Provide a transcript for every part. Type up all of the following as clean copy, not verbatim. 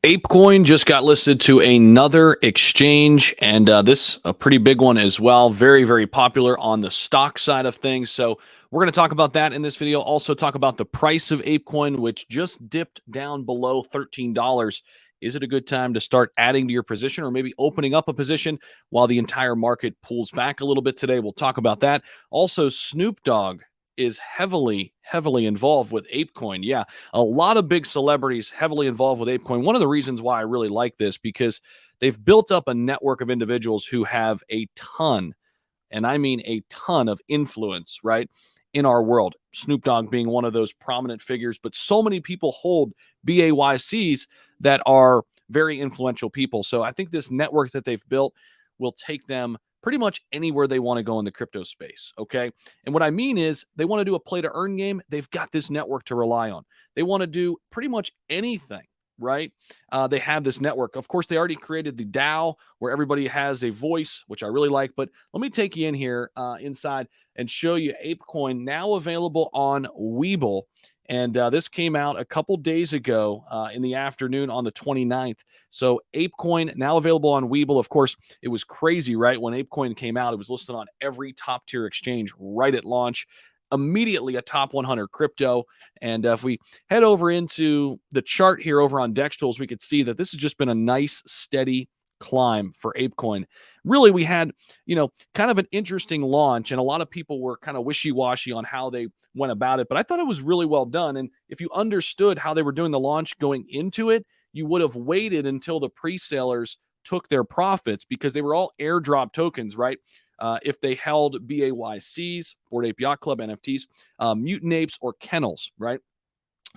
Apecoin just got listed to another exchange, and this a pretty big one as well. Very, very popular on the stock side of things. So we're going to talk about that in this video. Also talk about the price of Apecoin, which just dipped down below $13. Is it a good time to start adding to your position or maybe opening up a position while the entire market pulls back a little bit today? We'll talk about that. Also, Snoop Dogg is heavily involved with Apecoin. Yeah, a lot of big celebrities heavily involved with Apecoin. One of the reasons why I really like this, because they've built up a network of individuals who have a ton, and I mean a ton of influence, right, in our world. Snoop Dogg being one of those prominent figures, but so many people hold BAYCs that are very influential people. So I think this network that they've built will take them pretty much anywhere they want to go in the crypto space. Okay. And what I mean is they want to do a play to earn game. They've got this network to rely on. They want to do pretty much anything, right? They have this network. Of course, they already created the DAO where everybody has a voice, which I really like. But let me take you in here inside and show you Apecoin now available on Webull. And this came out a couple days ago in the afternoon on the 29th. So Apecoin now available on Webull. Of course, it was crazy, right? When Apecoin came out, it was listed on every top tier exchange right at launch. Immediately a top 100 crypto. And if we head over into the chart here over on Dex Tools, we could see that this has just been a nice, steady climb for Apecoin. Really, we had, kind of an interesting launch, and a lot of people were kind of wishy-washy on how they went about it, but I thought it was really well done. And if you understood how they were doing the launch going into it, you would have waited until the pre-sellers took their profits, because they were all airdrop tokens, right? If they held BAYCs, Bored Ape Yacht Club NFTs, Mutant Apes, or Kennels, right?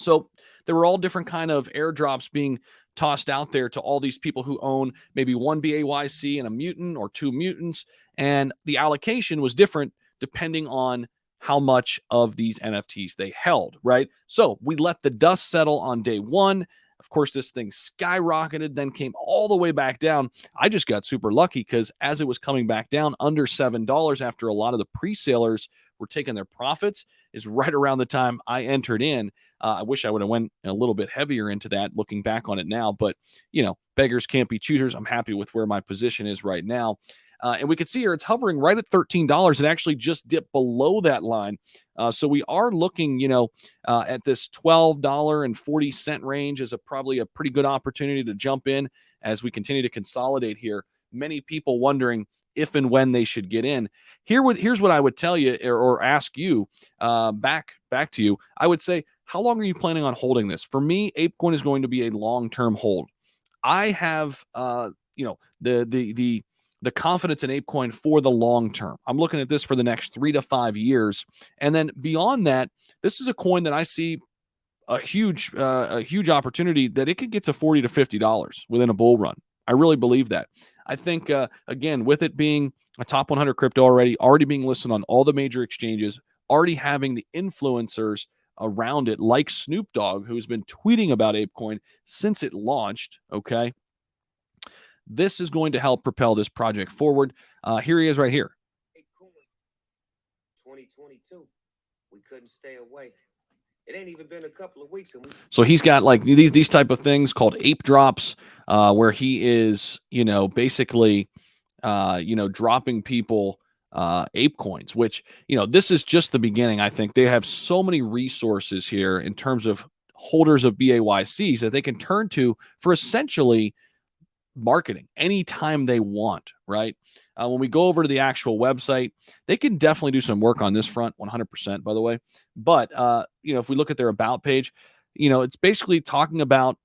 So there were all different kind of airdrops being tossed out there to all these people who own maybe one BAYC and a mutant or two mutants. And the allocation was different depending on how much of these NFTs they held, right? So we let the dust settle on day one. Of course, this thing skyrocketed, then came all the way back down. I just got super lucky because as it was coming back down under $7 after a lot of the pre-sellers were taking their profits, is right around the time I entered in. I wish I would have went a little bit heavier into that looking back on it now, but beggars can't be choosers. I'm happy with where my position is right now. And we can see here it's hovering right at $13. It actually just dipped below that line. So we are looking, at this $12.40 range as probably a pretty good opportunity to jump in as we continue to consolidate here. Many people wondering if and when they should get in. Here's what I would tell you or ask you back to you. I would say, how long are you planning on holding this? For me, Apecoin is going to be a long-term hold. I have, the confidence in Apecoin for the long term. I'm looking at this for the next 3 to 5 years. And then beyond that, this is a coin that I see a huge opportunity that it could get to $40 to $50 within a bull run. I really believe that. I think, again, with it being a top 100 crypto already being listed on all the major exchanges, already having the influencers around it, like Snoop Dogg, who's been tweeting about Apecoin since it launched, okay? This is going to help propel this project forward. Here he is right here. 2022. We couldn't stay away. It ain't even been a couple of weeks. So he's got like these type of things called ape drops, where he is, basically, dropping people ape coins, which, this is just the beginning. I think they have so many resources here in terms of holders of BAYCs that they can turn to for essentially marketing anytime they want, right? When we go over to the actual website, they can definitely do some work on this front, 100%, by the way. But, if we look at their about page, it's basically talking about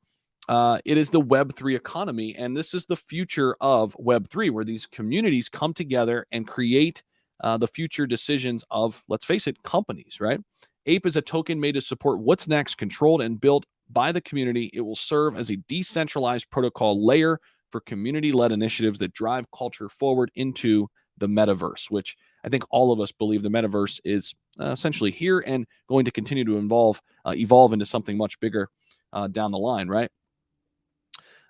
it is the Web3 economy. And this is the future of Web3, where these communities come together and create the future decisions of, let's face it, companies, right? Ape is a token made to support what's next, controlled and built by the community. It will serve as a decentralized protocol layer for community-led initiatives that drive culture forward into the metaverse, which I think all of us believe the metaverse is essentially here and going to continue to evolve into something much bigger down the line, right?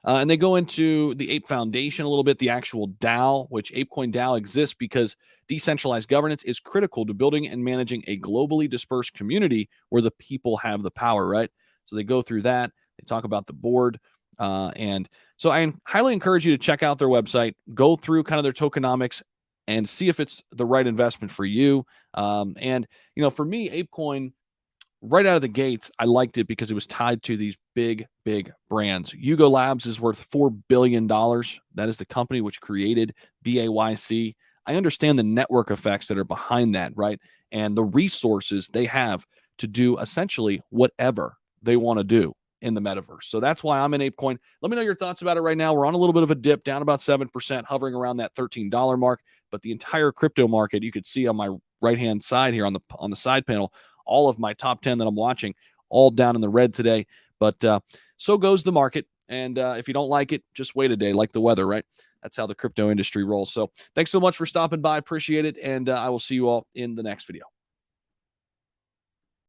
And they go into the Ape Foundation a little bit, the actual DAO, which Apecoin DAO exists because decentralized governance is critical to building and managing a globally dispersed community where the people have the power, right? So they go through that. They talk about the board. And so I highly encourage you to check out their website, go through kind of their tokenomics, and see if it's the right investment for you. And, for me, Apecoin, right out of the gates, I liked it because it was tied to these big, big brands. Yugo Labs is worth $4 billion. That is the company which created BAYC. I understand the network effects that are behind that, right? And the resources they have to do essentially whatever they want to do in the metaverse. So that's why I'm in Apecoin. Let me know your thoughts about it right now. We're on a little bit of a dip, down about 7%, hovering around that $13 mark. But the entire crypto market, you could see on my right-hand side here on the side panel, all of my top 10 that I'm watching, all down in the red today. But so goes the market. And if you don't like it, just wait a day, like the weather, right? That's how the crypto industry rolls. So thanks so much for stopping by. Appreciate it. And I will see you all in the next video.